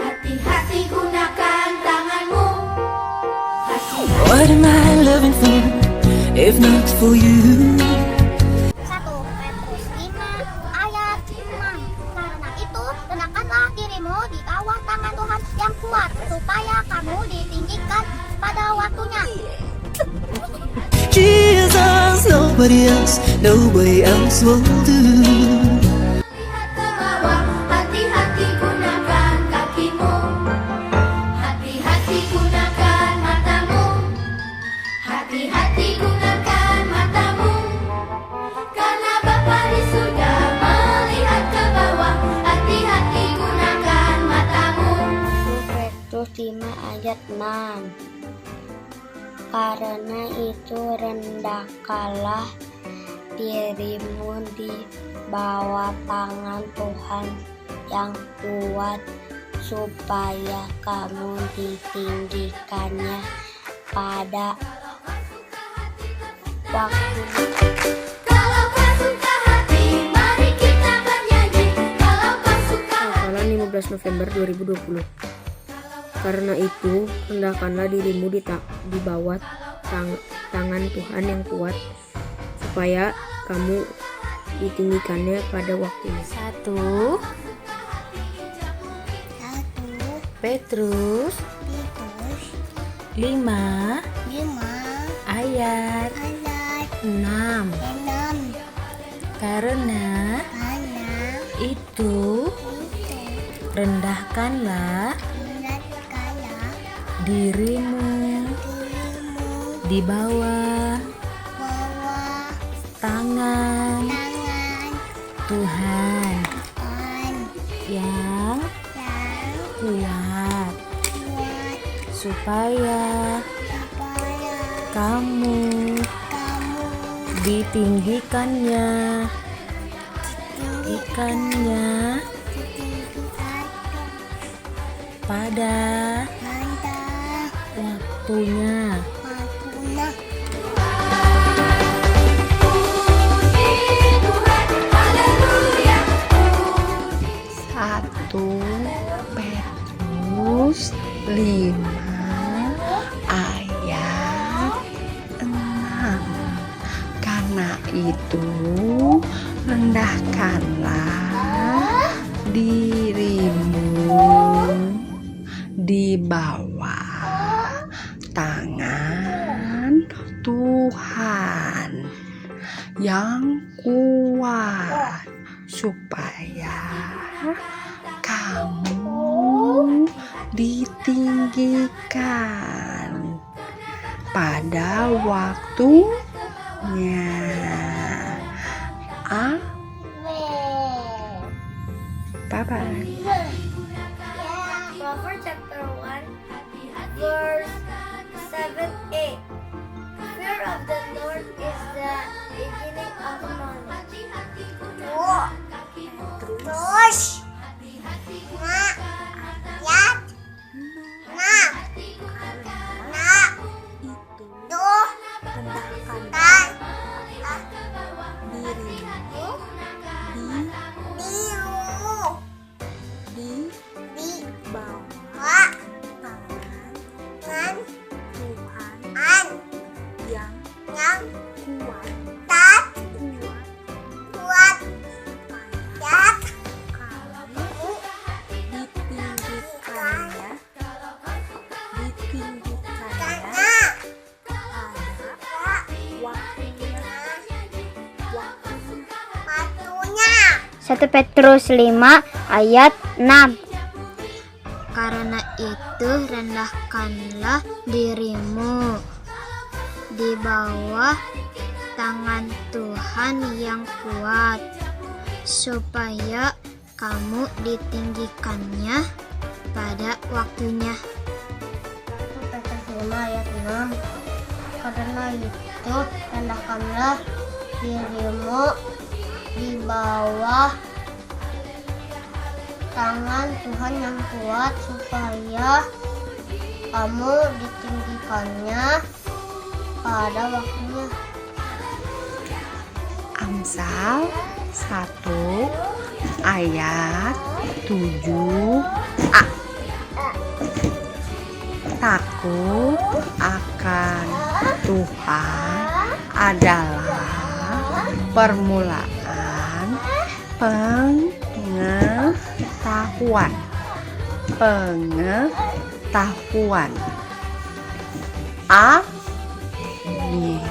Hati-hati gunakan tanganmu. What am I living for if not for you? 1 Petrus 5 ayat 6. Karena itu rendahkanlah dirimu di bawah tangan Tuhan yang kuat, supaya kamu ditinggikan pada waktunya. Jesus, nobody else will do. Lihat ke bawah, hati-hati gunakan kakimu. Hati-hati gunakan matamu. Hati-hati gunakan matamu. Karena Bapa di surga melihat ke bawah. Hati-hati gunakan matamu. Petrus 5 ayat 6. Karena itu rendahkanlah dirimu di bawah tangan Tuhan yang kuat, supaya kamu ditinggikannya pada waktunya. Kalau kau suka hati, mari kita bernyanyi. Kalau kau suka Tanggal 15 November 2020. Karena itu, rendahkanlah dirimu di bawah tangan Tuhan yang kuat, supaya kamu ditinggikannya pada waktunya. 1 Petrus 5 ayat 6. Karena itu rendahkanlah dirimu di bawah tangan Tuhan yang kuat, supaya kamu ditinggikannya pada waktunya. haleluya. 1 Petrus 5 ayat 6. Karena itu rendahkanlah dirimu di bawah tangan Tuhan yang kuat, supaya kamu ditinggikan pada waktunya. Bye-bye. Proverbs chapter 1 verse 7-8. Fear of the Lord is the beginning of knowledge. Terus Satu Petrus 5 ayat 6. Karena itu rendahkanlah dirimu di bawah tangan Tuhan yang kuat, supaya kamu ditinggikannya pada waktunya. Petrus 5 ayat 6. Karena itu rendahkanlah dirimu di bawah tangan Tuhan yang kuat, supaya kamu ditinggikannya pada waktunya. Amsal 1 ayat 7a. Takut akan Tuhan adalah permulaan pengetahuan. Amin.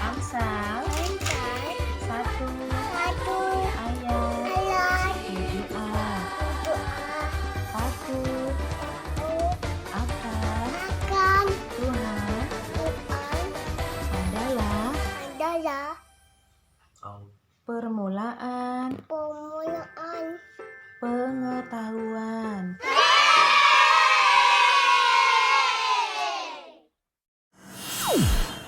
Amsal 1 ayat 7a. Takut akan Tuhan adalah permulaan pengetahuan.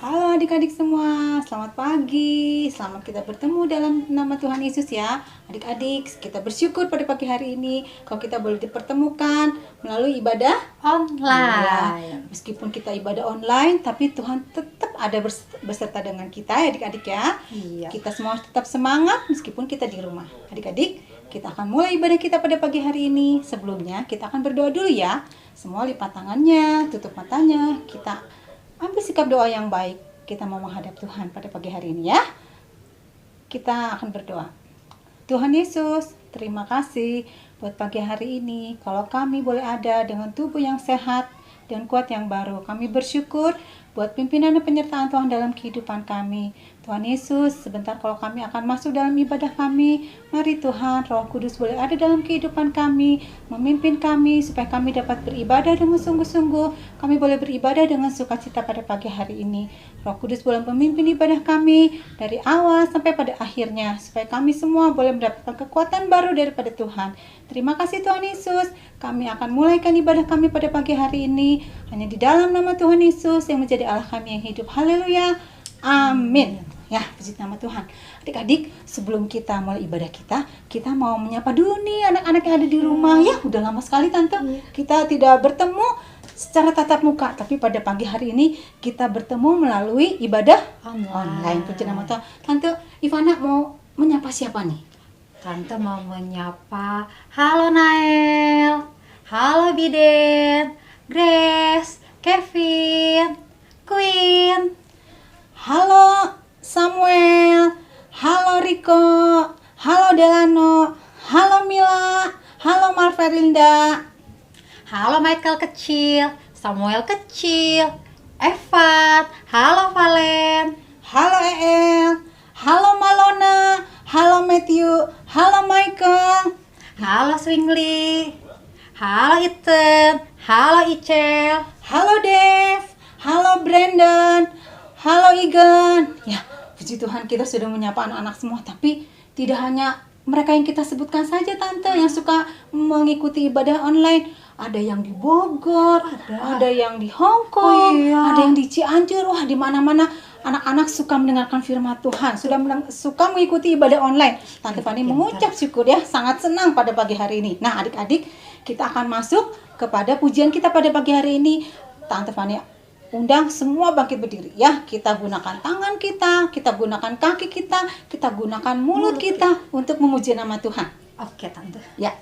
Halo adik-adik semua, selamat pagi. Selamat kita bertemu dalam nama Tuhan Yesus ya. Adik-adik, kita bersyukur pada pagi hari ini kalau kita boleh dipertemukan melalui ibadah online. Meskipun kita ibadah online, tapi Tuhan tetap ada beserta dengan kita ya adik-adik ya. Kita semua tetap semangat meskipun kita di rumah. Adik-adik, kita akan mulai ibadah kita pada pagi hari ini. Sebelumnya kita akan berdoa dulu ya. Semua lipat tangannya, tutup matanya. Kita ambil sikap doa yang baik. Kita mau menghadap Tuhan pada pagi hari ini ya. Kita akan berdoa. Tuhan Yesus, terima kasih buat pagi hari ini. Kalau kami boleh ada dengan tubuh yang sehat dan kuat yang baru. Kami bersyukur buat pimpinan dan penyertaan Tuhan dalam kehidupan kami. Tuhan Yesus, sebentar kalau kami akan masuk dalam ibadah kami, mari Tuhan, Roh Kudus boleh ada dalam kehidupan kami, memimpin kami supaya kami dapat beribadah dengan sungguh-sungguh. Kami boleh beribadah dengan sukacita pada pagi hari ini. Roh Kudus boleh memimpin ibadah kami dari awal sampai pada akhirnya, supaya kami semua boleh mendapatkan kekuatan baru daripada Tuhan. Terima kasih Tuhan Yesus. Kami akan mulaikan ibadah kami pada pagi hari ini hanya di dalam nama Tuhan Yesus yang menjadi Allah kami yang hidup. Haleluya. Amin. Ya, puji nama Tuhan. Adik-adik, sebelum kita mulai ibadah kita mau menyapa dulu nih anak-anak yang ada di rumah. Ya, udah lama sekali Tante. Kita tidak bertemu secara tatap muka, tapi pada pagi hari ini kita bertemu melalui ibadah online. Puji nama Tuhan. Tante Ivana mau menyapa siapa nih? Tante mau menyapa, halo Nael, halo Biden, Grace, Kevin, Queen, Halo Samuel, halo Riko, halo Delano, halo Mila, halo Marvelinda, halo Michael kecil, Samuel kecil, Evat, halo Valen, halo El, halo Malona, halo Matthew, halo Michael, halo Swingly, halo Ethan, halo Icel, halo Dave, halo Brandon, halo Igan. Ya, puji Tuhan kita sudah menyapa anak-anak semua, tapi tidak hanya mereka yang kita sebutkan saja Tante yang suka mengikuti ibadah online. Ada yang di Bogor, ada yang di Hong Kong, ada yang di Cianjur. Wah, di mana-mana anak-anak suka mendengarkan firman Tuhan, suka mengikuti ibadah online. Tante Fani mengucap syukur ya, sangat senang pada pagi hari ini. Nah, adik-adik, kita akan masuk kepada pujian kita pada pagi hari ini. Tante Fani undang semua bangkit berdiri ya. Kita gunakan tangan kita gunakan kaki kita gunakan mulut kita untuk memuji nama Tuhan. Oke Tante. Ya.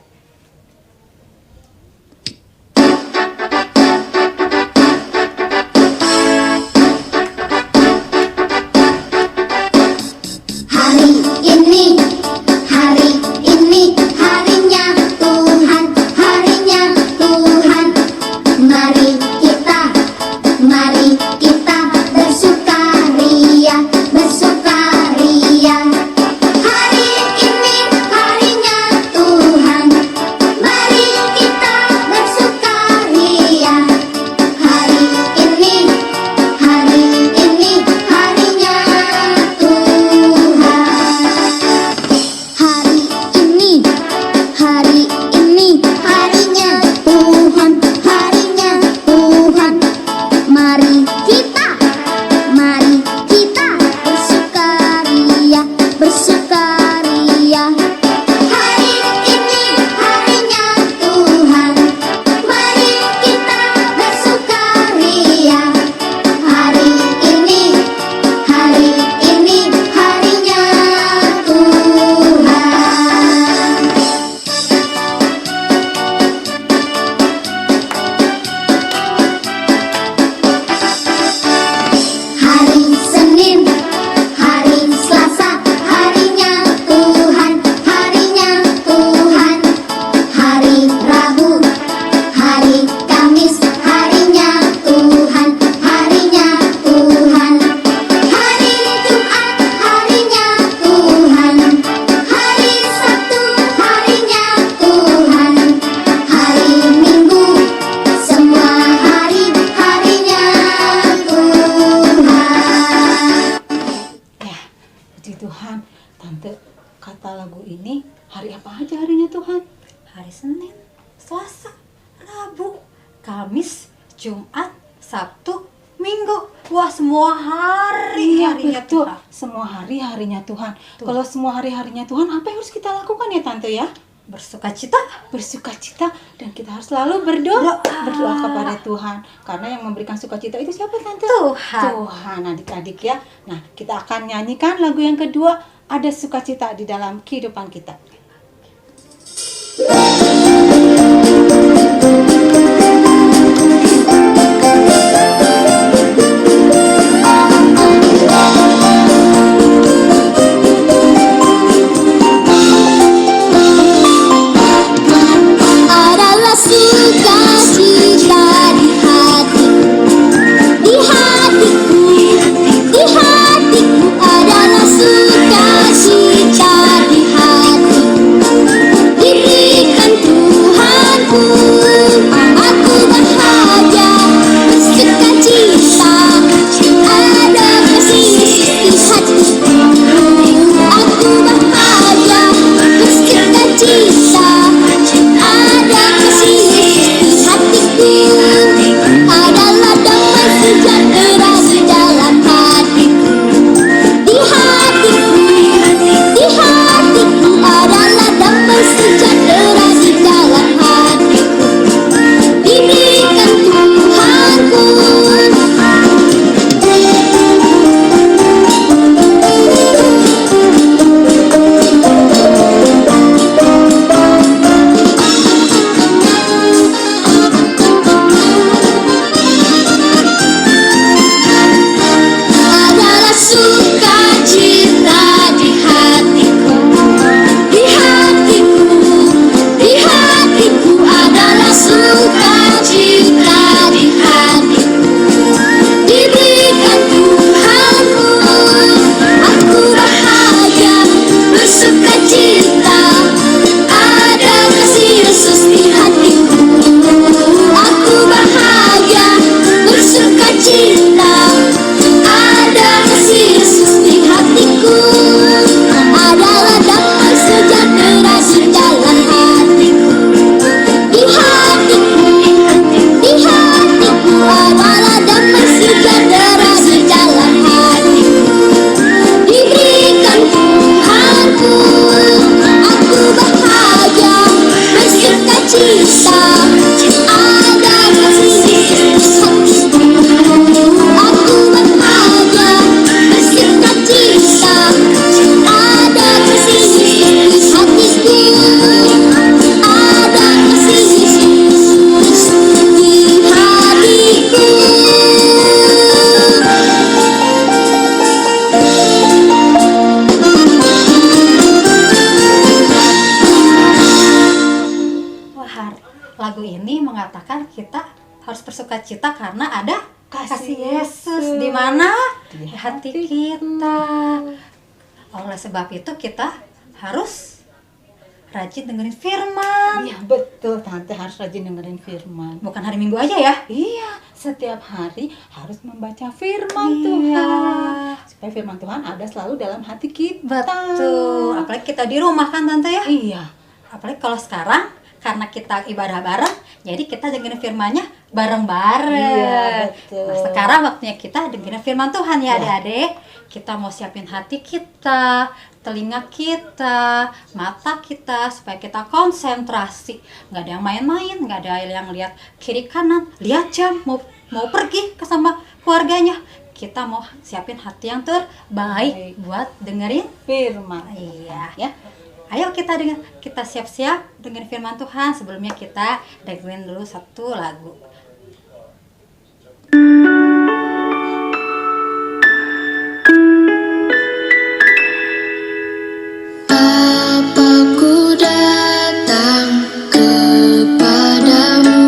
Hari Tante, kata lagu ini hari apa aja harinya Tuhan? Hari Senin, Selasa, Rabu, Kamis, Jumat, Sabtu, Minggu. Wah, semua hari harinya betul. Tuhan. Semua hari harinya Tuhan. Tuh. Kalau semua hari harinya Tuhan, apa yang harus kita lakukan ya Tante ya? Bersukacita. Bersukacita, dan kita harus selalu berdoa kepada Tuhan, karena yang memberikan sukacita itu siapa Tante? Tuhan, adik-adik ya. Nah, kita akan nyanyikan lagu yang kedua, ada sukacita di dalam kehidupan kita. Adalah sukacita di hatiku, di hatiku adalah sukacita di hatiku, diberikan Tuhanku, aku bahagia bersukacita, ada kasih Yesus di hatiku, aku bahagia bersukacita. Ada kasih Yesus di hatiku, adalah damai sejahtera di dalam hatiku, di hatiku, di hatiku adalah damai sejahtera di dalam hatiku, diberikan Tuhanku. Adalah sukacita di hatiku, di hatiku, di hatiku adalah sukacita di hatiku, diberikan Tuhanku, aku bahagia bersukacita, ada kasih Yesus di hatiku, aku bahagia bersukacita. Ada kasih Yesus di hatiku, adalah damai sejahtera di dalam hatiku, di hatiku, di hatiku adalah damai sejahtera di dalam hatiku, diberikan Tuhanku, aku bahagia bersukacita, ada kasih Yesus di hatiku, aku bahagia bersukacita, ada kasih Yesus di hatiku, ada kasih Yesus di hatiku. Wah, lagu ini mengatakan kita harus bersukacita karena ada kasih Yesus di mana? Di hati kita. Oleh sebab itu kita harus rajin dengerin firman. Iya betul Tante, harus rajin dengerin firman. Bukan hari Minggu aja ya. Iya, setiap hari harus membaca firman Iya. Tuhan, supaya firman Tuhan ada selalu dalam hati kita. Betul. Apalagi kita di rumah kan Tante ya. Iya. Apalagi kalau sekarang karena kita ibadah bareng, jadi kita dengerin firman-nya bareng-bareng. Iya, betul. Nah, sekarang waktunya kita dengerin firman Tuhan ya Iya. adik-adik. Kita mau siapin hati kita, telinga kita, mata kita supaya kita konsentrasi. Nggak ada yang main-main, nggak ada yang lihat kiri kanan, lihat jam mau pergi ke sama keluarganya. Kita mau siapin hati yang terbaik buat dengerin. Firman. Iya. Ya. Ayo kita siap-siap dengerin firman Tuhan. Sebelumnya kita dengerin dulu satu lagu. Bapakku datang kepadamu,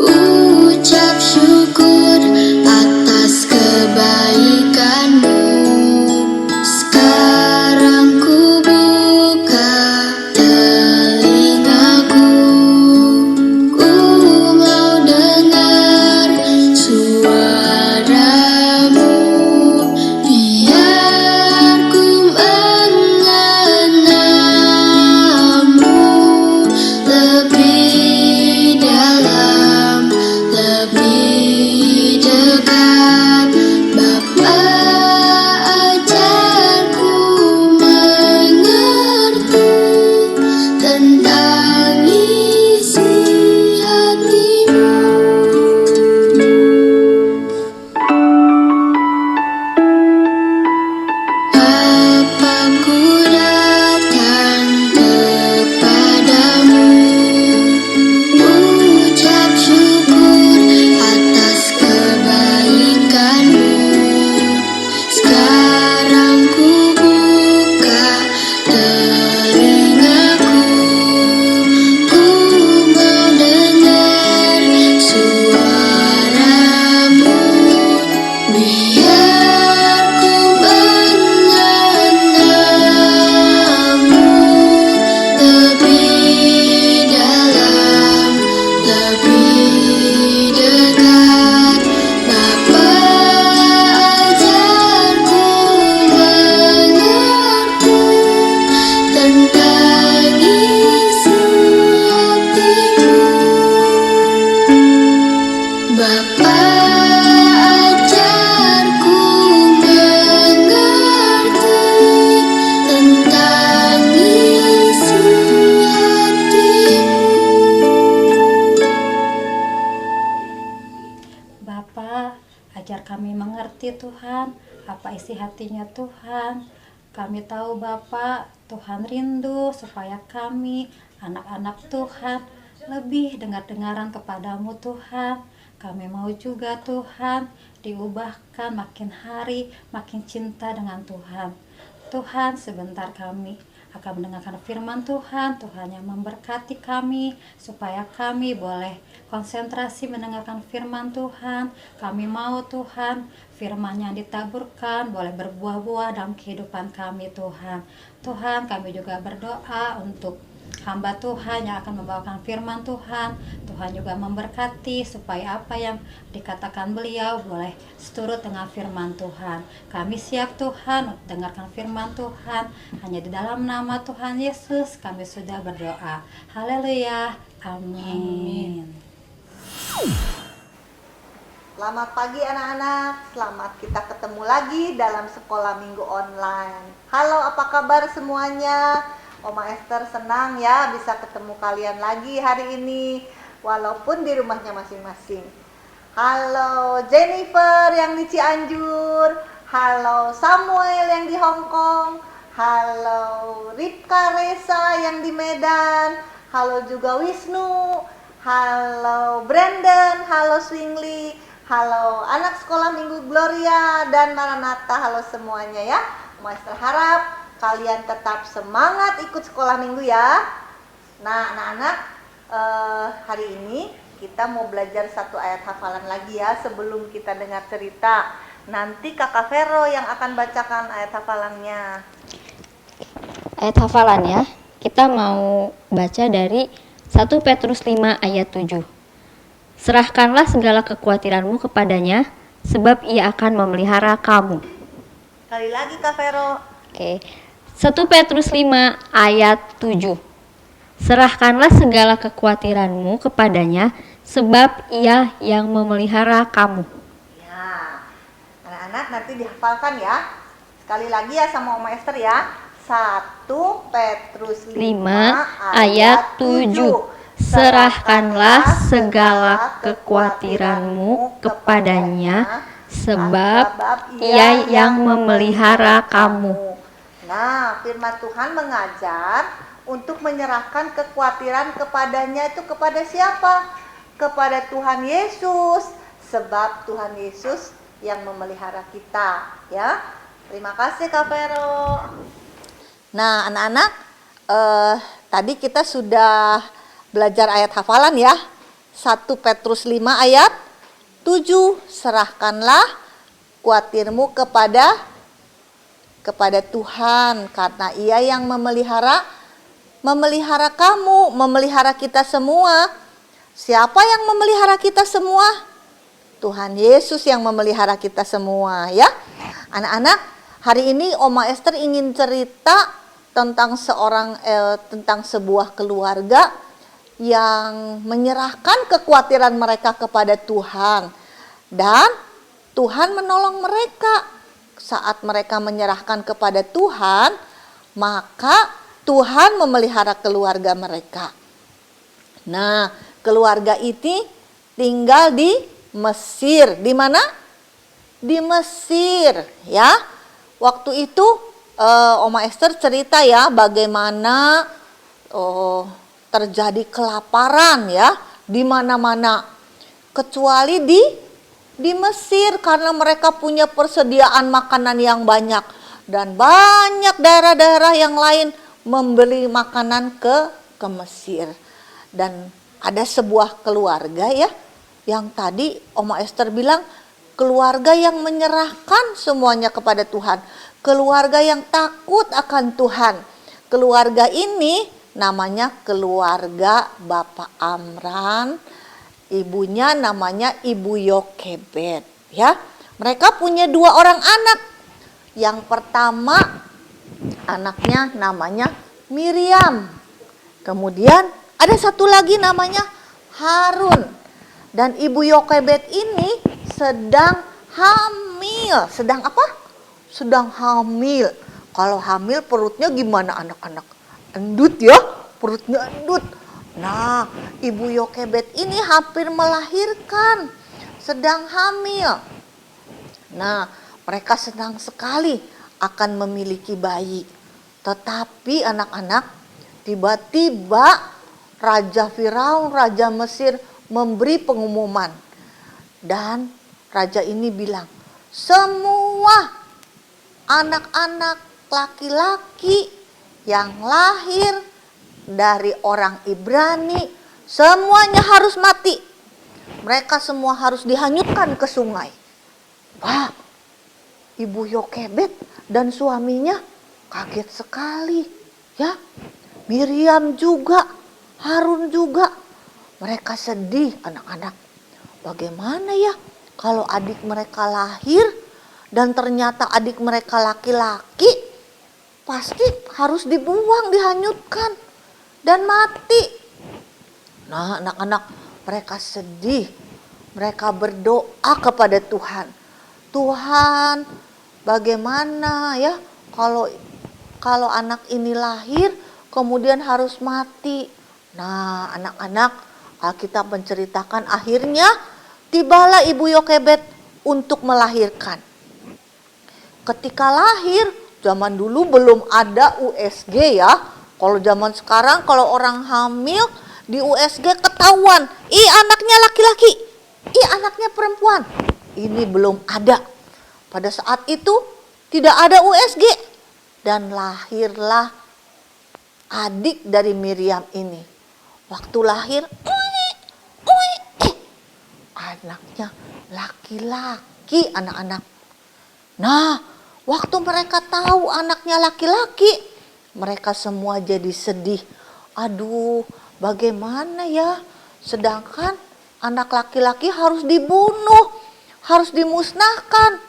ucap syukur atas kebaikanmu. Sekarang ku buka telingaku, ku dekat. Bapa ajarku mengerti tentang isi hatimu. Bapa, ku datang kepadamu, ucap syukur atas kebaikanmu. Sekarang ku buka telingaku, ku mau dengar suaramu. Biar ku mengenalmu lebih dalam, lebih dekat. Bapa ajarku mengerti tentang isi hatimu. Bapa ajarku mengerti tentang isi hatimu. Bapa, ajar kami mengerti Tuhan, apa isi hatinya Tuhan. Kami tahu Bapa, Tuhan rindu supaya kami, anak-anak Tuhan, lebih dengar-dengaran kepadamu Tuhan. Kami mau juga Tuhan, diubahkan makin hari, makin cinta dengan Tuhan. Tuhan, sebentar kami akan mendengarkan firman Tuhan. Tuhan yang memberkati kami, supaya kami boleh konsentrasi mendengarkan firman Tuhan. Kami mau Tuhan, firman yang ditaburkan boleh berbuah-buah dalam kehidupan kami Tuhan. Tuhan, kami juga berdoa untuk hamba Tuhan yang akan membawakan firman Tuhan. Tuhan juga memberkati supaya apa yang dikatakan beliau boleh seturut dengan firman Tuhan. Kami siap Tuhan untuk dengarkan firman Tuhan. Hanya di dalam nama Tuhan Yesus kami sudah berdoa. Haleluya. Amin. Selamat pagi anak-anak, selamat kita ketemu lagi dalam sekolah minggu online. Halo, apa kabar semuanya? Oma Esther senang ya bisa ketemu kalian lagi hari ini, walaupun di rumahnya masing-masing. Halo Jennifer yang di Cianjur, halo Samuel yang di Hong Kong, halo Ripka Resa yang di Medan, halo juga Wisnu, halo Brandon, halo Swingli, halo anak sekolah Minggu Gloria dan Maranatha, halo semuanya ya. Oma Esther harap kalian tetap semangat ikut sekolah minggu ya. Nah anak-anak, hari ini kita mau belajar satu ayat hafalan lagi ya sebelum kita dengar cerita. Nanti Kakak Vero yang akan bacakan ayat hafalannya. Ayat hafalannya kita mau baca dari 1 Petrus 5 ayat 7. Serahkanlah segala kekhawatiranmu kepadanya, sebab ia akan memelihara kamu. Sekali lagi Kak Vero. Oke. 1 Petrus 5 ayat 7. Serahkanlah segala kekhawatiranmu kepadanya, sebab ia yang memelihara kamu. Ya, anak-anak nanti dihafalkan ya. Sekali lagi ya sama Oma Esther ya. 1 Petrus 5 ayat 7. Serahkanlah segala kekhawatiranmu kepadanya, sebab ia yang memelihara kamu. Nah, firman Tuhan mengajar untuk menyerahkan kekhawatiran kepadanya itu kepada siapa? Kepada Tuhan Yesus, sebab Tuhan Yesus yang memelihara kita, ya. Terima kasih Kak Vero. Nah, anak-anak, tadi kita sudah belajar ayat hafalan ya. 1 Petrus 5 ayat 7. Serahkanlah khawatirmu kepada Tuhan, karena Ia yang memelihara kamu, memelihara kita semua. Siapa yang memelihara kita semua? Tuhan Yesus yang memelihara kita semua ya. Anak-anak, hari ini Oma Esther ingin cerita tentang sebuah keluarga yang menyerahkan kekhawatiran mereka kepada Tuhan. Dan Tuhan menolong mereka. Saat mereka menyerahkan kepada Tuhan, maka Tuhan memelihara keluarga mereka. Nah, keluarga ini tinggal di Mesir. Di mana? Di Mesir, ya. Waktu itu Oma Esther cerita ya bagaimana terjadi kelaparan ya di mana-mana, kecuali di Mesir karena mereka punya persediaan makanan yang banyak dan banyak daerah-daerah yang lain membeli makanan ke Mesir. Dan ada sebuah keluarga ya yang tadi Oma Esther bilang keluarga yang menyerahkan semuanya kepada Tuhan, keluarga yang takut akan Tuhan. Keluarga ini namanya keluarga Bapak Amran, ibunya namanya Ibu Yokebed ya. Mereka punya 2 orang anak. Yang pertama anaknya namanya Miriam. Kemudian ada satu lagi namanya Harun. Dan Ibu Yokebed ini sedang hamil. Sedang apa? Sedang hamil. Kalau hamil perutnya gimana anak-anak? Endut ya, perutnya endut. Nah, Ibu Yokebed ini hampir melahirkan, sedang hamil. Nah, mereka senang sekali akan memiliki bayi. Tetapi anak-anak, tiba-tiba Raja Firaun, Raja Mesir memberi pengumuman. Dan raja ini bilang, semua anak-anak laki-laki yang lahir dari orang Ibrani semuanya harus mati. Mereka semua harus dihanyutkan ke sungai. Wah, Ibu Yokebed dan suaminya kaget sekali. Ya, Miriam juga, Harun juga. Mereka sedih anak-anak. Bagaimana ya kalau adik mereka lahir dan ternyata adik mereka laki-laki, pasti harus dibuang, dihanyutkan dan mati. Nah, anak-anak mereka sedih. Mereka berdoa kepada Tuhan. Tuhan, bagaimana ya kalau anak ini lahir kemudian harus mati. Nah, anak-anak, Alkitab menceritakan akhirnya tibalah Ibu Yokebed untuk melahirkan. Ketika lahir, zaman dulu belum ada USG ya. Kalau zaman sekarang kalau orang hamil di USG ketahuan, ih anaknya laki-laki, ih anaknya perempuan. Ini belum ada. Pada saat itu tidak ada USG dan lahirlah adik dari Miriam ini. Waktu lahir, anaknya laki-laki anak-anak. Nah, waktu mereka tahu anaknya laki-laki, mereka semua jadi sedih. Aduh, bagaimana ya? Sedangkan anak laki-laki harus dibunuh, harus dimusnahkan.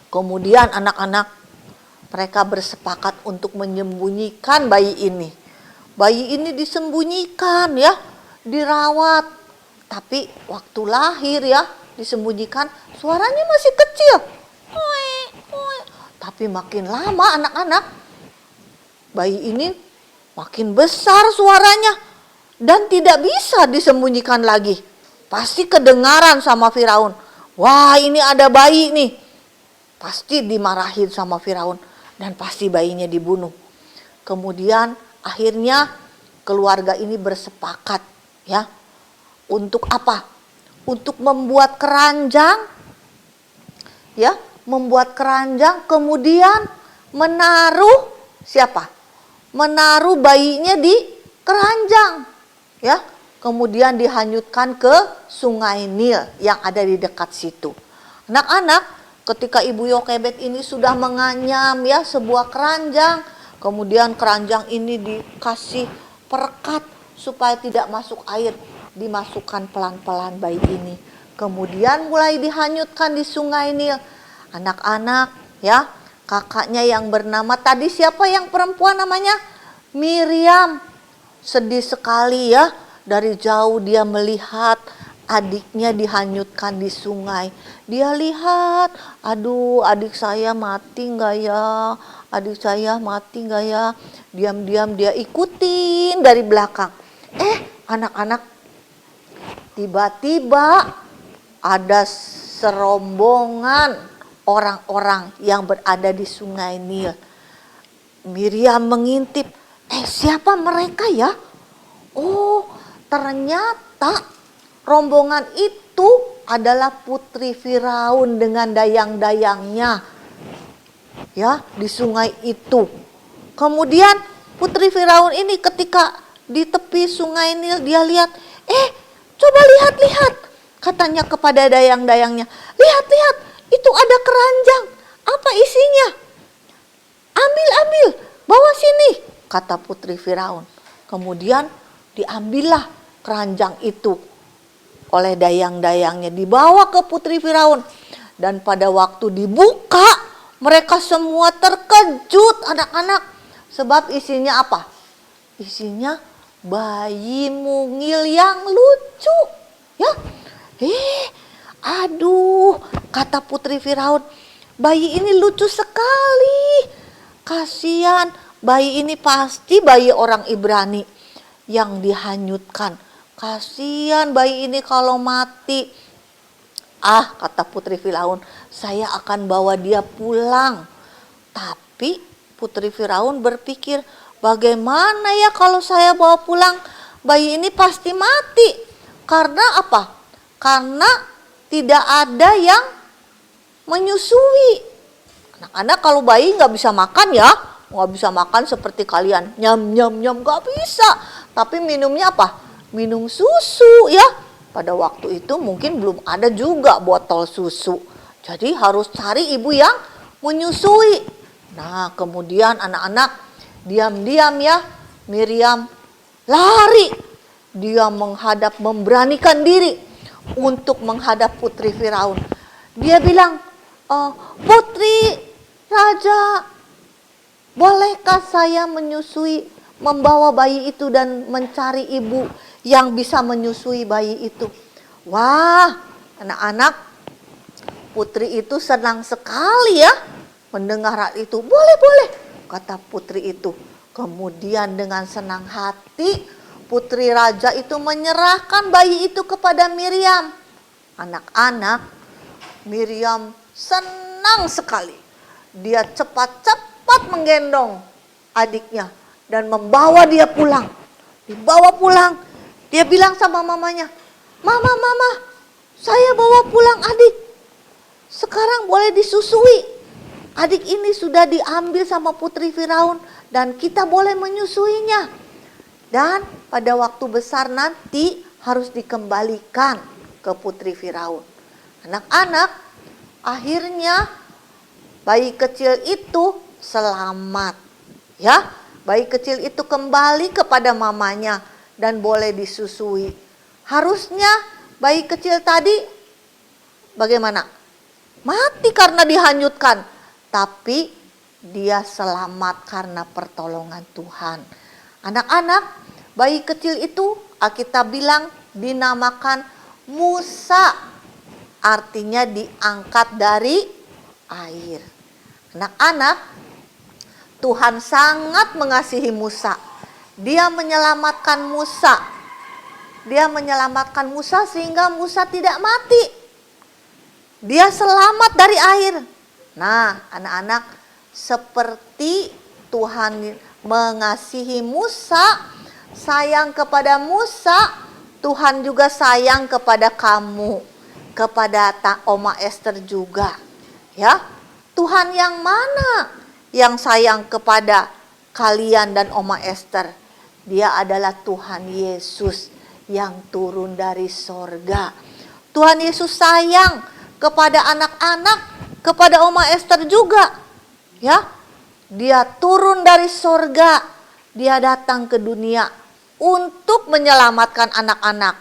Kemudian anak-anak mereka bersepakat untuk menyembunyikan bayi ini. Bayi ini disembunyikan ya, dirawat. Tapi waktu lahir ya disembunyikan, suaranya masih kecil. Tapi makin lama anak-anak, bayi ini makin besar suaranya dan tidak bisa disembunyikan lagi. Pasti kedengaran sama Firaun. Wah, ini ada bayi nih. Pasti dimarahin sama Firaun dan pasti bayinya dibunuh. Kemudian akhirnya keluarga ini bersepakat ya. Untuk apa? Untuk membuat keranjang. Ya, membuat keranjang kemudian menaruh siapa? Menaruh bayinya di keranjang. Ya, kemudian dihanyutkan ke Sungai Nil yang ada di dekat situ. Anak-anak, ketika Ibu Yokebed ini sudah menganyam ya sebuah keranjang, kemudian keranjang ini dikasih perekat supaya tidak masuk air. Dimasukkan pelan-pelan bayi ini. Kemudian mulai dihanyutkan di Sungai Nil. Anak-anak ya, kakaknya yang bernama tadi siapa yang perempuan namanya? Miriam. Sedih sekali ya, dari jauh dia melihat adiknya dihanyutkan di sungai. Dia lihat, aduh adik saya mati nggak ya? Adik saya mati nggak ya? Diam-diam dia ikutin dari belakang. Anak-anak, tiba-tiba ada serombongan orang-orang yang berada di sungai Nil. Miriam mengintip, siapa mereka ya? Oh, ternyata rombongan itu adalah putri Firaun dengan dayang-dayangnya, ya, di sungai itu. Kemudian putri Firaun ini ketika di tepi sungai Nil, dia lihat, coba lihat-lihat, katanya kepada dayang-dayangnya, lihat-lihat, itu ada keranjang, apa isinya? Ambil, bawa sini, kata putri Firaun. Kemudian diambillah keranjang itu oleh dayang-dayangnya, dibawa ke putri Firaun. Dan pada waktu dibuka, mereka semua terkejut, anak-anak. Sebab isinya apa? Isinya bayi mungil yang lucu, ya. Aduh, kata putri Firaun, bayi ini lucu sekali. Kasihan, bayi ini pasti bayi orang Ibrani yang dihanyutkan. Kasihan bayi ini kalau mati. Kata putri Firaun, saya akan bawa dia pulang. Tapi putri Firaun berpikir, bagaimana ya kalau saya bawa pulang? Bayi ini pasti mati. Karena apa? Karena tidak ada yang menyusui. Anak-anak, kalau bayi nggak bisa makan ya, nggak bisa makan seperti kalian, nyam, nggak bisa. Tapi minumnya apa? Minum susu ya. Pada waktu itu mungkin belum ada juga botol susu. Jadi harus cari ibu yang menyusui. Nah, kemudian anak-anak diam-diam ya, Miriam lari. Dia memberanikan diri untuk menghadap putri Firaun. Dia bilang, putri raja, bolehkah saya membawa bayi itu dan mencari ibu yang bisa menyusui bayi itu? Wah, anak-anak, putri itu senang sekali ya mendengar hal itu. Boleh, kata putri itu. Kemudian dengan senang hati, putri raja itu menyerahkan bayi itu kepada Miriam. Anak-anak, Miriam senang sekali. Dia cepat-cepat menggendong adiknya dan membawa dia pulang. Dibawa pulang. Dia bilang sama mamanya, Mama, saya bawa pulang adik. Sekarang boleh disusui. Adik ini sudah diambil sama putri Firaun dan kita boleh menyusuinya. Dan pada waktu besar nanti harus dikembalikan ke putri Firaun. Anak-anak, akhirnya bayi kecil itu selamat. Ya, bayi kecil itu kembali kepada mamanya dan boleh disusui. Harusnya bayi kecil tadi bagaimana? Mati karena dihanyutkan. Tapi dia selamat karena pertolongan Tuhan. Anak-anak, bayi kecil itu Alkitab bilang dinamakan Musa. Artinya diangkat dari air. Anak-anak, Tuhan sangat mengasihi Musa. Dia menyelamatkan Musa. Dia menyelamatkan Musa sehingga Musa tidak mati. Dia selamat dari air. Nah, anak-anak, seperti Tuhan mengasihi Musa, sayang kepada Musa, Tuhan juga sayang kepada kamu, kepada Oma Esther juga. Ya, Tuhan yang mana yang sayang kepada kalian dan Oma Esther? Dia adalah Tuhan Yesus yang turun dari sorga. Tuhan Yesus sayang kepada anak-anak, kepada Oma Esther juga. Ya, dia turun dari sorga. Dia datang ke dunia untuk menyelamatkan anak-anak,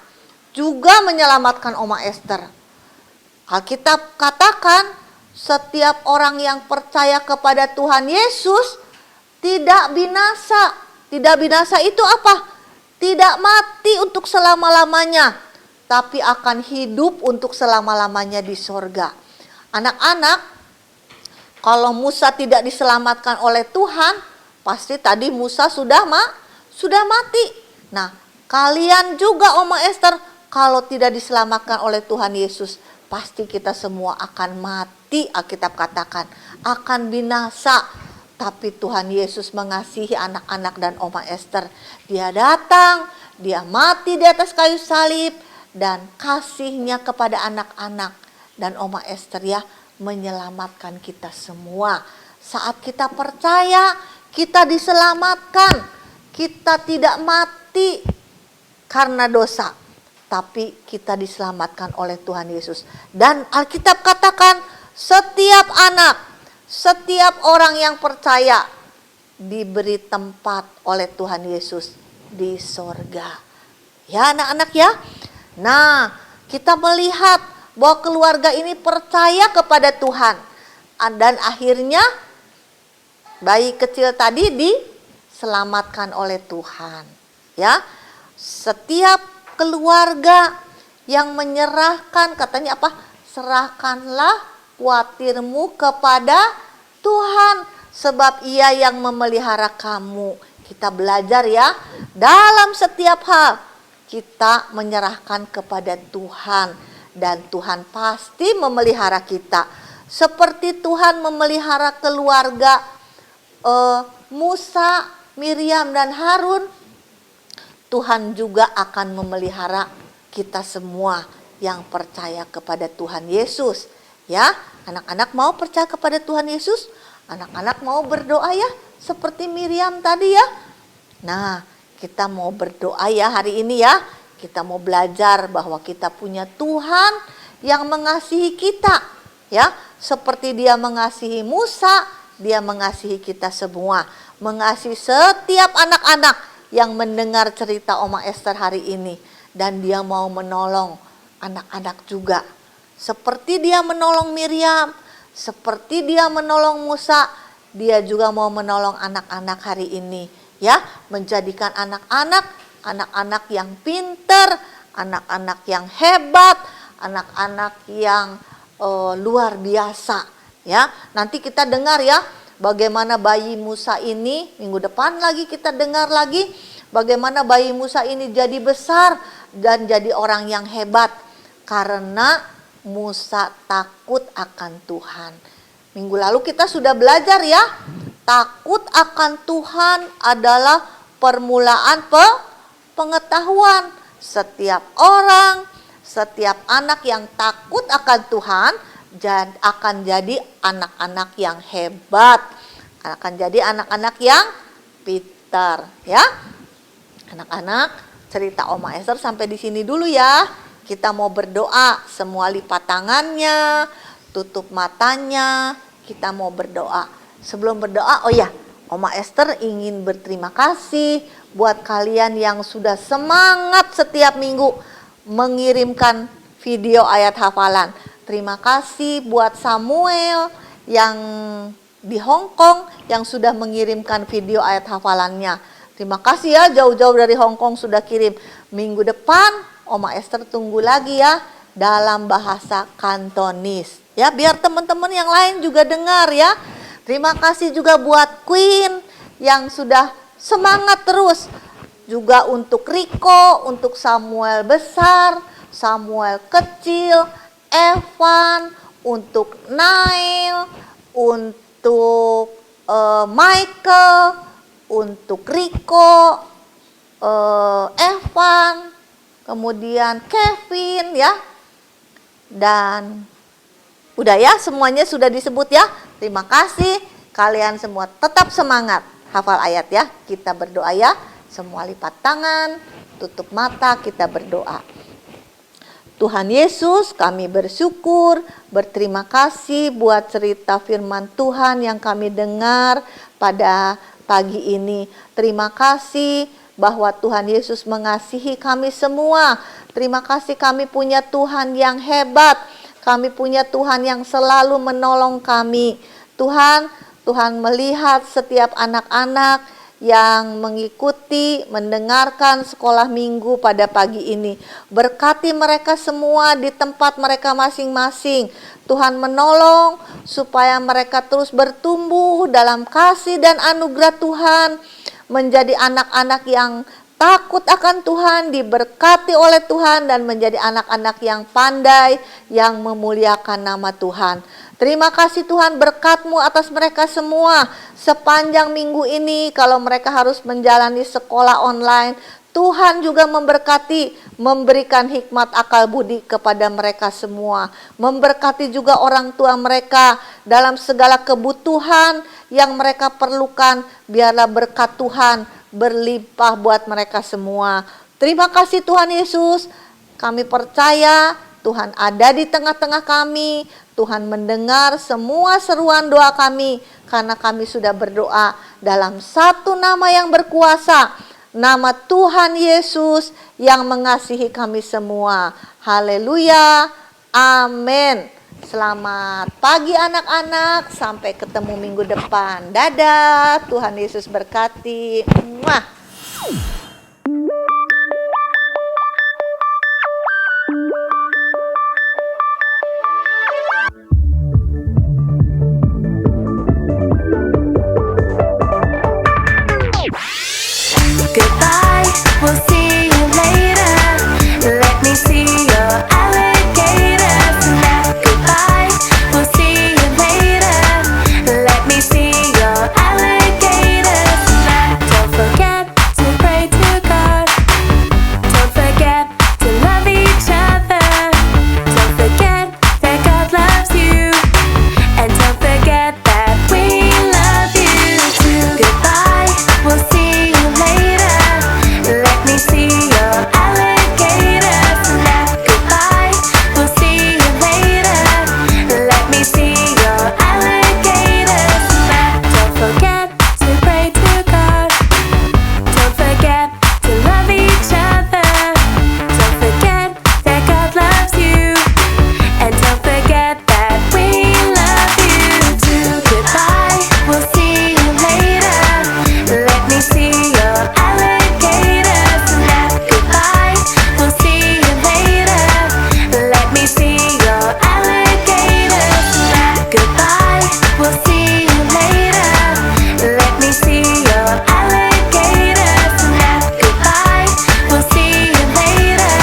juga menyelamatkan Oma Esther. Alkitab katakan setiap orang yang percaya kepada Tuhan Yesus tidak binasa. Tidak binasa itu apa? Tidak mati untuk selama-lamanya, tapi akan hidup untuk selama-lamanya di sorga. Anak-anak, kalau Musa tidak diselamatkan oleh Tuhan, pasti tadi Musa sudah mati. Nah, kalian juga Oma Esther, kalau tidak diselamatkan oleh Tuhan Yesus, pasti kita semua akan mati. Alkitab katakan akan binasa. Tapi Tuhan Yesus mengasihi anak-anak dan Oma Esther. Dia datang, dia mati di atas kayu salib, dan kasihnya kepada anak-anak dan Oma Esther ya, menyelamatkan kita semua. Saat kita percaya, kita diselamatkan. Kita tidak mati karena dosa, tapi kita diselamatkan oleh Tuhan Yesus. Dan Alkitab katakan setiap anak, setiap orang yang percaya diberi tempat oleh Tuhan Yesus di sorga. Ya anak-anak ya. Nah, kita melihat bahwa keluarga ini percaya kepada Tuhan. Dan akhirnya bayi kecil tadi diselamatkan oleh Tuhan. Ya, setiap keluarga yang menyerahkan, katanya apa? Serahkanlah khawatirmu kepada Tuhan, sebab Ia yang memelihara kamu. Kita belajar ya, dalam setiap hal kita menyerahkan kepada Tuhan, dan Tuhan pasti memelihara kita. Seperti Tuhan memelihara keluarga Musa, Miriam dan Harun, Tuhan juga akan memelihara kita semua yang percaya kepada Tuhan Yesus. Ya, anak-anak mau percaya kepada Tuhan Yesus? Anak-anak mau berdoa ya, seperti Miriam tadi ya. Nah, kita mau berdoa ya hari ini ya. Kita mau belajar bahwa kita punya Tuhan yang mengasihi kita. Ya, seperti Dia mengasihi Musa, Dia mengasihi kita semua. Mengasihi setiap anak-anak yang mendengar cerita Oma Esther hari ini. Dan Dia mau menolong anak-anak juga. Seperti Dia menolong Miriam, seperti Dia menolong Musa, Dia juga mau menolong anak-anak hari ini. Ya, menjadikan anak-anak yang pinter, anak-anak yang hebat, anak-anak yang luar biasa. Ya, nanti kita dengar ya, bagaimana bayi Musa ini, minggu depan lagi kita dengar lagi bagaimana bayi Musa ini jadi besar dan jadi orang yang hebat karena Musa takut akan Tuhan. Minggu lalu kita sudah belajar ya, takut akan Tuhan adalah permulaan pengetahuan. Setiap orang, setiap anak yang takut akan Tuhan akan jadi anak-anak yang hebat, akan jadi anak-anak yang pintar ya. Anak-anak, cerita Oma Esther sampai di sini dulu ya. Kita mau berdoa, semua lipat tangannya, tutup matanya, kita mau berdoa. Sebelum berdoa, oh ya, Oma Esther ingin berterima kasih buat kalian yang sudah semangat setiap minggu mengirimkan video ayat hafalan. Terima kasih buat Samuel yang di Hong Kong yang sudah mengirimkan video ayat hafalannya. Terima kasih ya, jauh-jauh dari Hong Kong sudah kirim. Minggu depan Oma Esther tunggu lagi ya dalam bahasa Kantonis. Ya, biar teman-teman yang lain juga dengar ya. Terima kasih juga buat Queen yang sudah semangat terus. Juga untuk Riko, untuk Samuel besar, Samuel kecil, Evan, untuk Nail, untuk Michael, untuk Riko, Evan, kemudian Kevin ya. Dan udah ya, semuanya sudah disebut ya. Terima kasih, kalian semua tetap semangat hafal ayat ya. Kita berdoa ya. Semua lipat tangan, tutup mata, kita berdoa. Tuhan Yesus, kami bersyukur, berterima kasih buat cerita firman Tuhan yang kami dengar pada pagi ini. Terima kasih bahwa Tuhan Yesus mengasihi kami semua. Terima kasih kami punya Tuhan yang hebat. Kami punya Tuhan yang selalu menolong kami. Tuhan melihat setiap anak-anak yang mengikuti, mendengarkan sekolah minggu pada pagi ini. Berkati mereka semua di tempat mereka masing-masing. Tuhan menolong supaya mereka terus bertumbuh dalam kasih dan anugerah Tuhan, menjadi anak-anak yang takut akan Tuhan, diberkati oleh Tuhan, dan menjadi anak-anak yang pandai, yang memuliakan nama Tuhan. Terima kasih Tuhan, berkat-Mu atas mereka semua sepanjang minggu ini. Kalau mereka harus menjalani sekolah online, Tuhan juga memberkati, memberikan hikmat akal budi kepada mereka semua. Memberkati juga orang tua mereka dalam segala kebutuhan yang mereka perlukan. Biarlah berkat Tuhan berlimpah buat mereka semua. Terima kasih Tuhan Yesus. Kami percaya Tuhan ada di tengah-tengah kami. Tuhan mendengar semua seruan doa kami, karena kami sudah berdoa dalam satu nama yang berkuasa, nama Tuhan Yesus yang mengasihi kami semua. Haleluya. Amin. Selamat pagi anak-anak, sampai ketemu minggu depan. Dadah, Tuhan Yesus berkati. Muah. Goodbye, we'll see you later. Let me see your alligator snap. Goodbye, we'll see you later. Let me see your alligator snap. Don't forget to pray to God. Don't forget to love each other. Don't forget that God loves you. And don't forget that we love you too. Goodbye, we'll see you later. Let me see your alligator snap. Goodbye, we'll see you later. Let me see your alligator snap. Don't forget to pray to God. Don't forget to love each other. Don't forget that God loves you. And don't forget that we love you too. Goodbye, we'll see you later. Let me see your alligator snap. Goodbye, we'll see you later. Let me see your alligator snap. Goodbye, we'll see you later. Let me see your alligator snap. Goodbye, we'll see you later.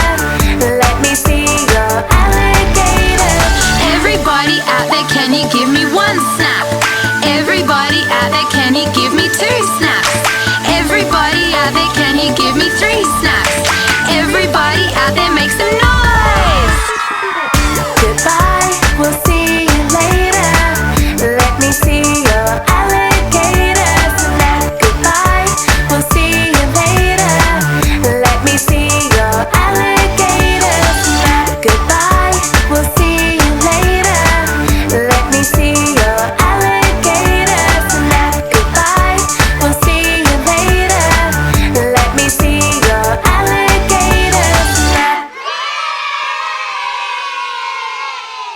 Let me see your alligator. Everybody out there, can you give me one snap? Everybody out there, can you give me two snaps? Everybody out there, can you give me three snaps?